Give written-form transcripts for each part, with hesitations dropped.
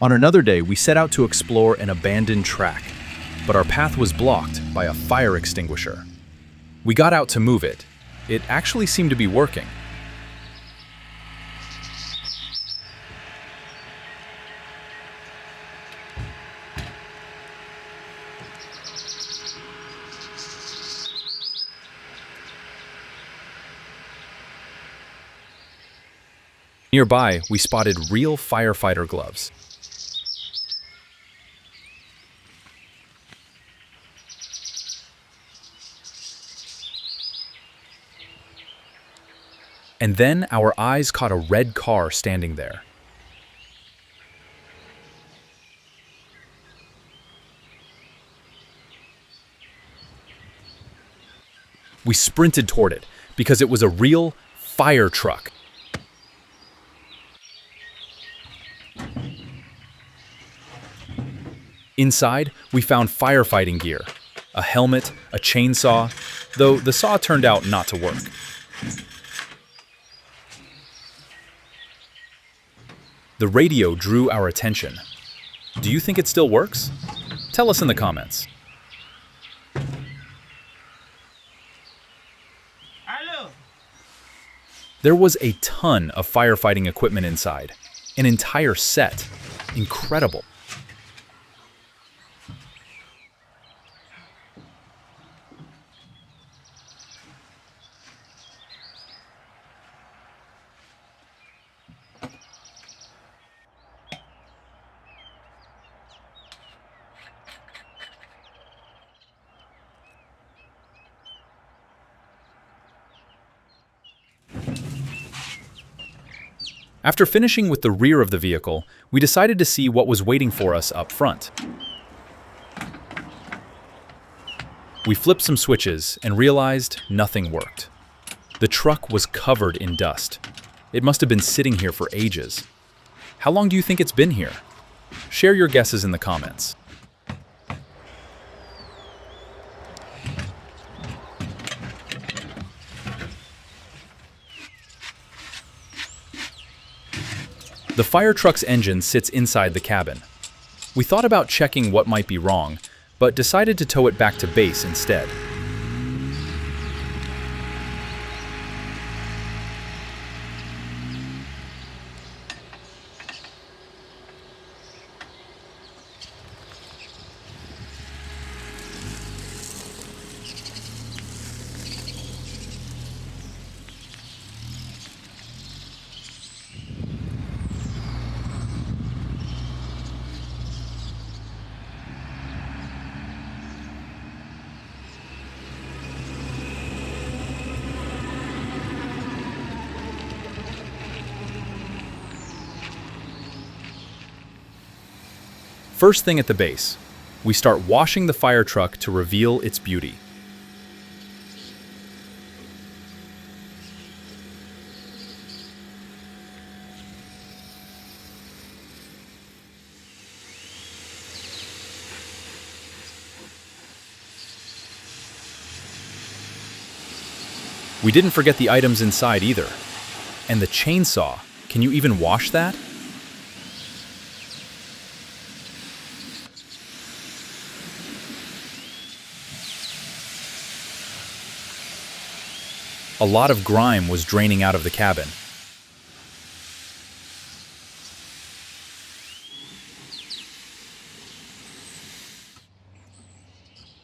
On another day, we set out to explore an abandoned track, but our path was blocked by a fire extinguisher. We got out to move it. It actually seemed to be working. Nearby, we spotted real firefighter gloves. And then our eyes caught a red car standing there. We sprinted toward it because it was a real fire truck. Inside, we found firefighting gear, a helmet, a chainsaw, though the saw turned out not to work. The radio drew our attention. Do you think it still works? Tell us in the comments. Hello. There was a ton of firefighting equipment inside, an entire set. Incredible. After finishing with the rear of the vehicle, we decided to see what was waiting for us up front. We flipped some switches and realized nothing worked. The truck was covered in dust. It must have been sitting here for ages. How long do you think it's been here? Share your guesses in the comments. The fire truck's engine sits inside the cabin. We thought about checking what might be wrong, but decided to tow it back to base instead. First thing at the base, we start washing the fire truck to reveal its beauty. We didn't forget the items inside either. And the chainsaw, can you even wash that? A lot of grime was draining out of the cabin.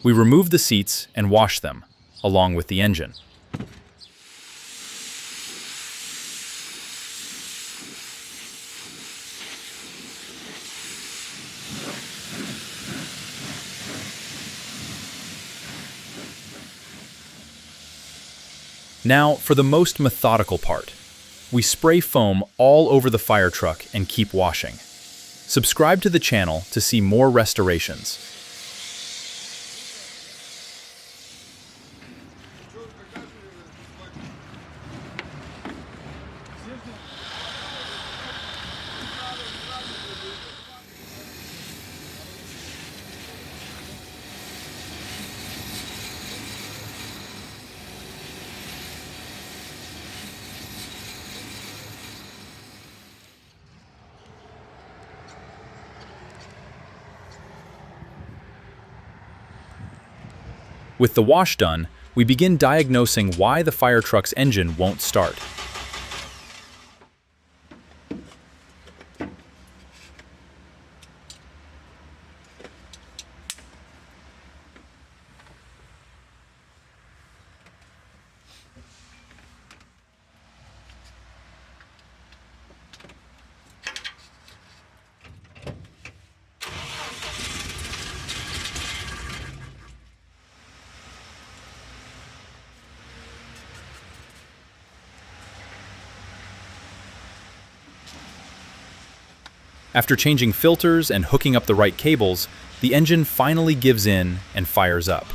We removed the seats and washed them, along with the engine. Now, for the most methodical part. We spray foam all over the fire truck and keep washing. Subscribe to the channel to see more restorations. With the wash done, we begin diagnosing why the fire truck's engine won't start. After changing filters and hooking up the right cables, the engine finally gives in and fires up.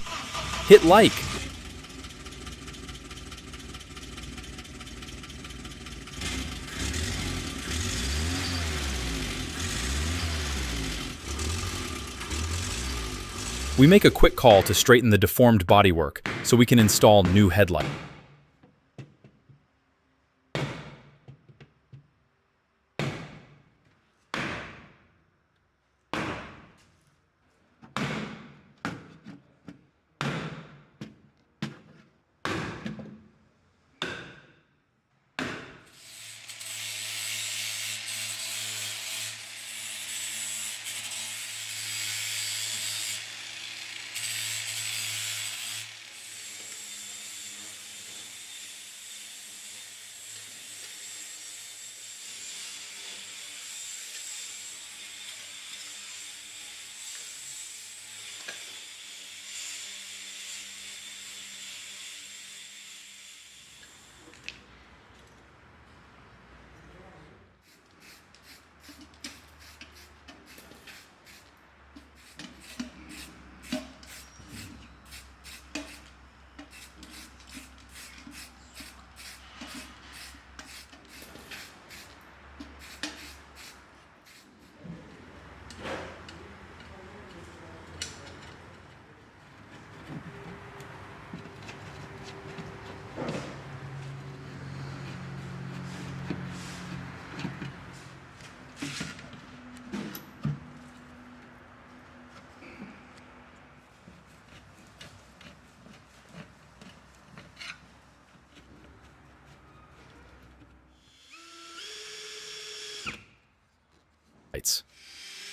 Hit like! We make a quick call to straighten the deformed bodywork so we can install new headlight.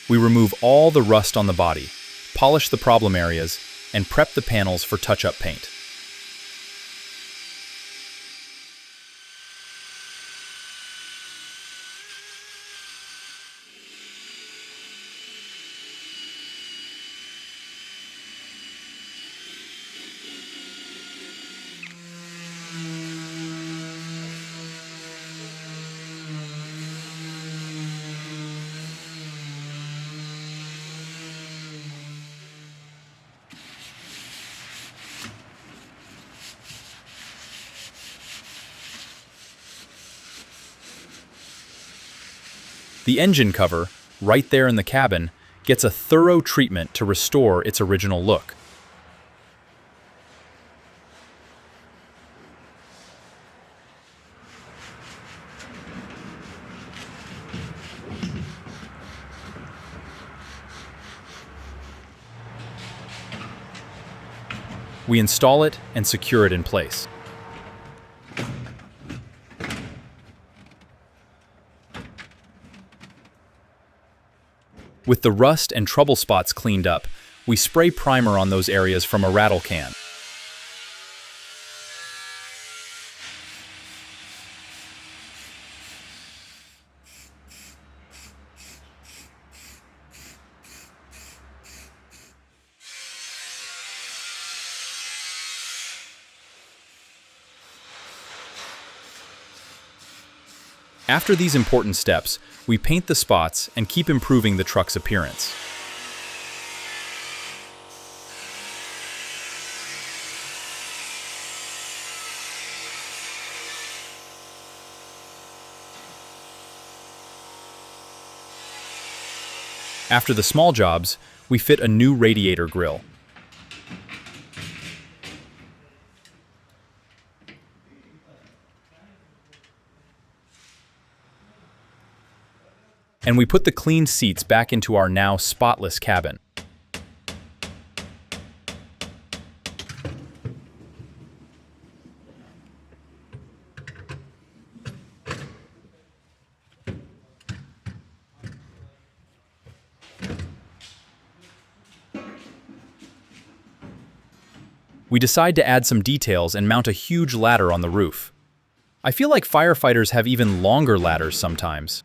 We remove all the rust on the body, polish the problem areas, and prep the panels for touch-up paint. The engine cover, right there in the cabin, gets a thorough treatment to restore its original look. We install it and secure it in place. With the rust and trouble spots cleaned up, we spray primer on those areas from a rattle can. After these important steps, we paint the spots and keep improving the truck's appearance. After the small jobs, we fit a new radiator grille. And we put the clean seats back into our now spotless cabin. We decide to add some details and mount a huge ladder on the roof. I feel like firefighters have even longer ladders sometimes.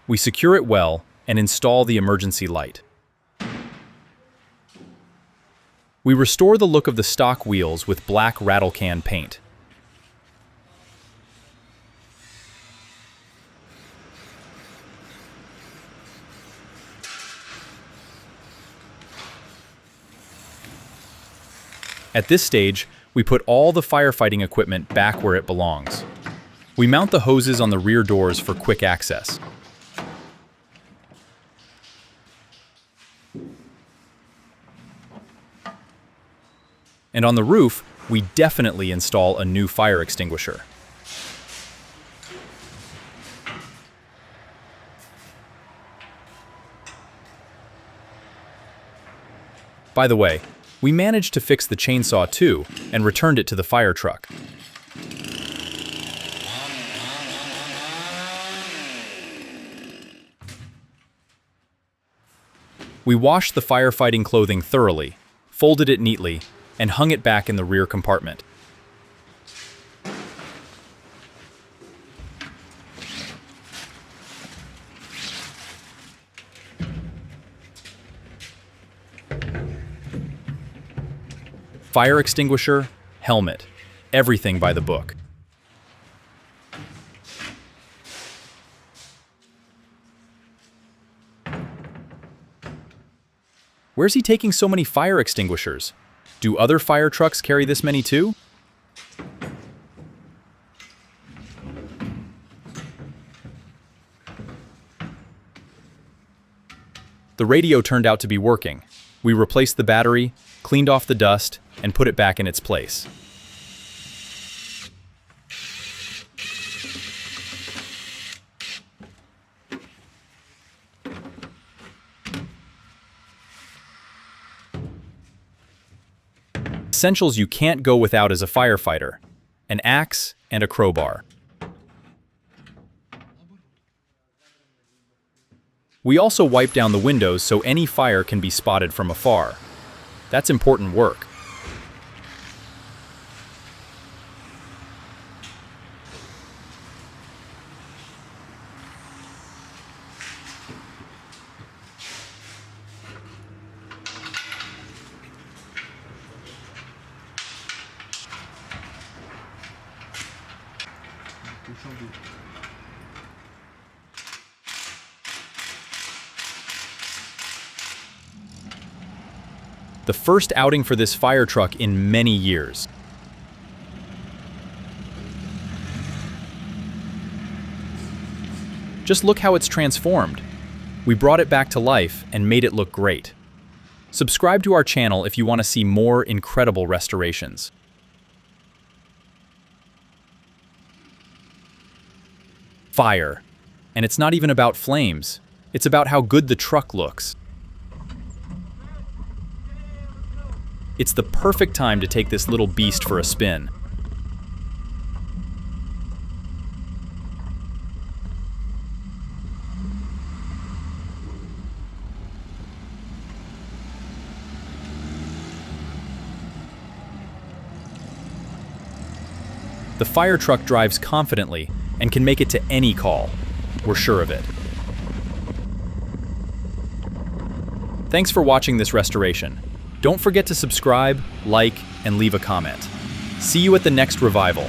We secure it well and install the emergency light. We restore the look of the stock wheels with black rattle can paint. At this stage, we put all the firefighting equipment back where it belongs. We mount the hoses on the rear doors for quick access. And on the roof, we definitely install a new fire extinguisher. By the way, we managed to fix the chainsaw too and returned it to the fire truck. We washed the firefighting clothing thoroughly, folded it neatly, and hung it back in the rear compartment. Fire extinguisher, helmet, everything by the book. Where's he taking so many fire extinguishers? Do other fire trucks carry this many too? The radio turned out to be working. We replaced the battery, cleaned off the dust, and put it back in its place. Essentials you can't go without as a firefighter: an axe and a crowbar. We also wipe down the windows so any fire can be spotted from afar. That's important work. The first outing for this fire truck in many years. Just look how it's transformed. We brought it back to life and made it look great. Subscribe to our channel if you want to see more incredible restorations. Fire. And it's not even about flames. It's about how good the truck looks. It's the perfect time to take this little beast for a spin. The fire truck drives confidently and can make it to any call. We're sure of it. Thanks for watching this restoration. Don't forget to subscribe, like, and leave a comment. See you at the next revival.